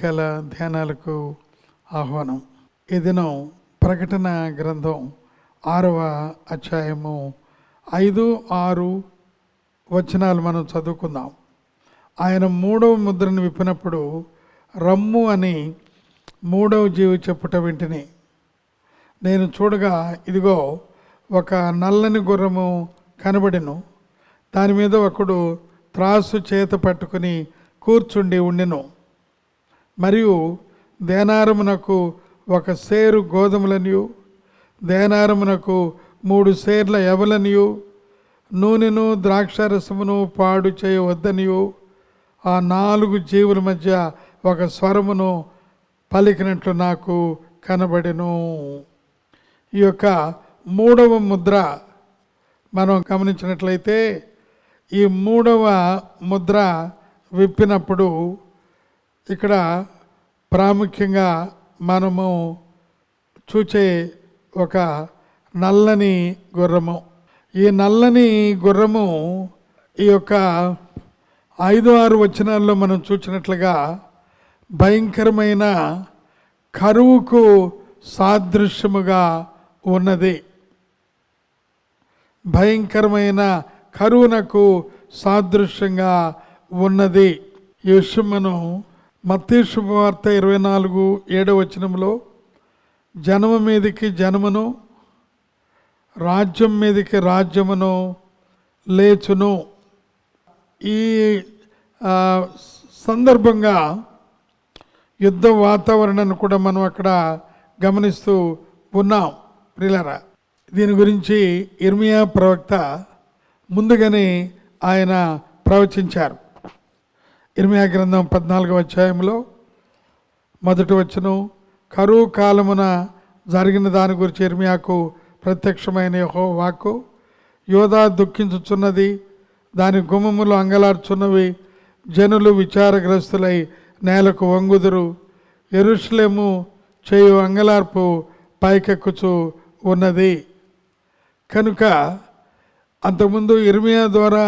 ఉదయకాల ధ్యానాలకు ఆహ్వానం. ఈ దినం ప్రకటన గ్రంథం 6వ అధ్యాయము 5, 6 వచనాలు మనం చదువుకుందాం. ఆయన 3వ ముద్రను విప్పినప్పుడు రమ్ము అని 3వ జీవి చెప్పుట వింటిని. నేను చూడగా ఇదిగో ఒక నల్లని గుర్రము కనబడెను. దాని మీద ఒకడు త్రాసు చేత పట్టుకుని కూర్చుండి ఉండెను. మరియు దేనారమునకు 1 సేరు గోధుమలనియు, దేనారమునకు 3 సేర్ల యవలనియు, నూనెను ద్రాక్షారసమును పాడు చేయవద్దనియు ఆ 4 జీవుల మధ్య ఒక స్వరమును పలికినట్లు నాకు కనబడెను. ఈ యొక్క 3వ ముద్ర మనం గమనించినట్లయితే, ఈ 3వ ముద్ర విప్పినప్పుడు ఇక్కడ ప్రాముఖ్యంగా మనము చూచే ఒక నల్లని గుర్రము. ఈ నల్లని గుర్రము ఈ యొక్క 5, 6 వచనాల్లో మనం చూసినట్లుగా భయంకరమైన కరువుకు సాదృశ్యముగా ఉన్నది. భయంకరమైన కరువునకు సాదృశ్యంగా ఉన్నది. ఈ విషయం మనం మత్తయి శుభవార్త 24:7 వచనంలో జనము మీదికి జనమును, రాజ్యం మీదికి రాజ్యమును లేచును. ఈ సందర్భంగా యుద్ధ వాతావరణాన్ని కూడా మనం అక్కడ గమనిస్తూ ఉన్నాం. ప్రియులారా, దీని గురించి ఇర్మియా ప్రవక్త ముందుగానే ఆయన ప్రవచించారు. ఇర్మియా గ్రంథం 14వ అధ్యాయంలో 1వ వచనం, కరువు కాలమున జరిగిన దాని గురించి ఇర్మియాకు ప్రత్యక్షమైన యెహోవా వాక్కు, యోధా దుఃఖించుచున్నది, దాని గుమ్మములు అంగలార్చున్నవి, జనులు విచారగ్రస్తులై నేలకు వంగుదురు, యెరూషలేము చేయు అంగలార్పు పైకెక్కుచు ఉన్నది. కనుక అంతకుముందు ఇర్మియా ద్వారా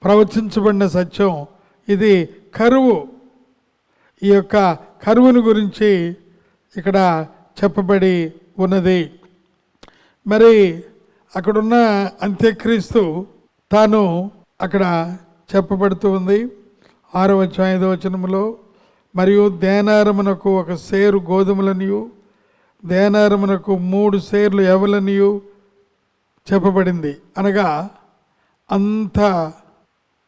ప్రవచించబడిన సత్యం ఇది కరువు. ఈ యొక్క కరువుని గురించి ఇక్కడ చెప్పబడి ఉన్నది. మరి అక్కడున్న అంత్యక్రీస్తు తాను అక్కడ చెప్పబడుతూ ఉంది. 6వ అధ్యాయం 5వ వచనంలో, మరియు దేనారమునకు 1 సేరు గోధుమలనియు, దేనారమునకు 3 సేర్లు యవలనియు చెప్పబడింది. అనగా అంత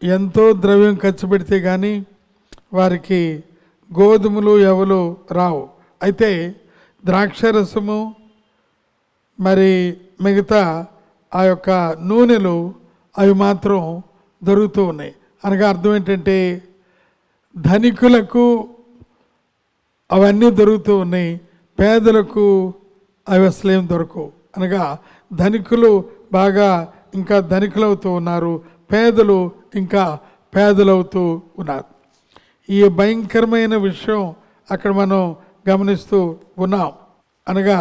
ఎంతో ద్రవ్యం ఖర్చు పెడితే కానీ వారికి గోధుమలు యవలు రావు. అయితే ద్రాక్షరసము మరి మిగతా ఆ యొక్క నూనెలు అవి మాత్రం దొరుకుతూ ఉన్నాయి. అనగా అర్థం ఏంటంటే ధనికులకు అవన్నీ దొరుకుతూ ఉన్నాయి, పేదలకు అవి అసలేం దొరకవు. అనగా ధనికులు బాగా ఇంకా ధనికులవుతూ ఉన్నారు, పేదలు ఇంకా పేదలవుతూ ఉన్నారు. ఈ భయంకరమైన విషయం అక్కడ మనం గమనిస్తూ ఉన్నాం. అనగా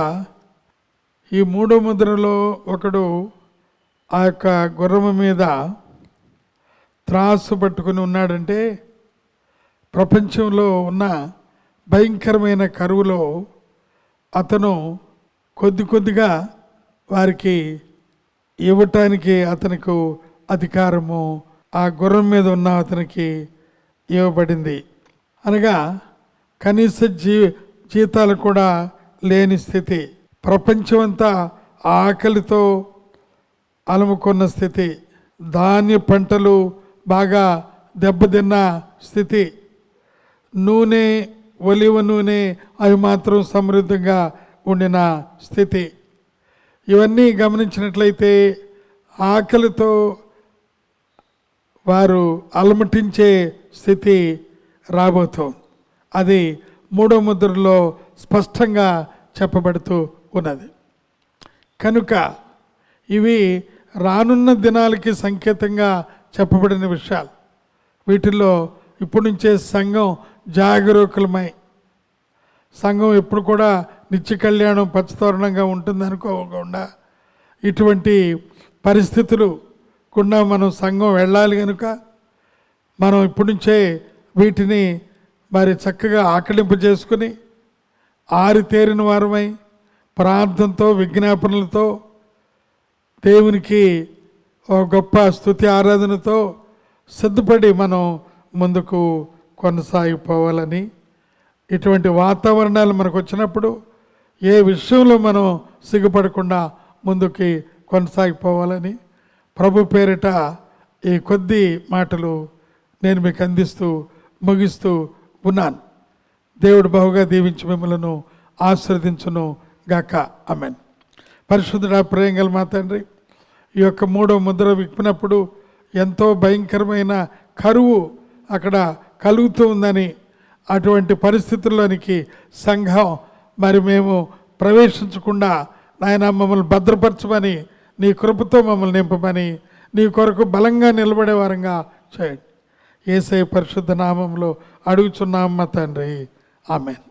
ఈ 3వ ముద్రలో ఒకడు ఆ యొక్క గుర్రము మీద త్రాసు పట్టుకుని ఉన్నాడంటే, ప్రపంచంలో ఉన్న భయంకరమైన కరువులో అతను కొద్దిగా వారికి ఇవ్వటానికి అతనికి అధికారము ఆ గుర్రం మీద ఉన్న అతనికి ఇవ్వబడింది. అనగా కనీస జీతాలు కూడా లేని స్థితి, ప్రపంచమంతా ఆకలితో అలముకున్న స్థితి, ధాన్య పంటలు బాగా దెబ్బతిన్న స్థితి, నూనె, ఒలివ నూనె అవి మాత్రం సమృద్ధిగా ఉండిన స్థితి. ఇవన్నీ గమనించినట్లయితే ఆకలితో వారు అలమటించే స్థితి రాబోతోంది. అది 3వ ముద్రలో స్పష్టంగా చెప్పబడుతూ ఉన్నది. కనుక ఇవి రానున్న దినాలకి సంకేతంగా చెప్పబడిన విషయాలు. వీటిల్లో ఇప్పటి నుంచే సంఘం జాగరూకులమై, సంఘం ఎప్పుడు కూడా నిత్య కళ్యాణం పచ్చతోరణంగా ఉంటుంది అనుకోకుండా ఇటువంటి పరిస్థితులు గుండా మనం సంఘం వెళ్ళాలి. కనుక మనం ఇప్పటి నుంచే వీటిని మరి చక్కగా ఆకలింపు చేసుకుని ఆరితేరిన వారమై ప్రార్థనతో విజ్ఞాపనలతో దేవునికి ఒక గొప్ప స్తుతి ఆరాధనతో సిద్ధపడి మనం ముందుకు కొనసాగిపోవాలని, ఇటువంటి వాతావరణాలు మనకు వచ్చినప్పుడు ఏ విషయంలో మనం సిగ్గుపడకుండా ముందుకి కొనసాగిపోవాలని ప్రభు పేరిట ఈ కొద్ది మాటలు నేను మీకు అందిస్తూ ముగిస్తూ ఉన్నాను. దేవుడు బహుగా దీవించి మిమ్మలను ఆశీర్వదించును గాక. ఆమేన్. పరిశుద్ధుడా, ప్రేమగల మా తండ్రి, ఈ యొక్క 3వ ముద్ర విప్పినప్పుడు ఎంతో భయంకరమైన కరువు అక్కడ కలుగుతూ ఉందని, అటువంటి పరిస్థితుల్లోనికి సంఘం మరి మేము ప్రవేశించకుండా నాయన మమ్మల్ని భద్రపరచమని, నీ కృపతో మమ్మల్ని నింపమని, నీ కొరకు బలంగా నిలబడే వారంగా చేయండి. యేసయ్య పరిశుద్ధ నామంలో అడుగుచున్నాం మా తండ్రి. ఆమేన్.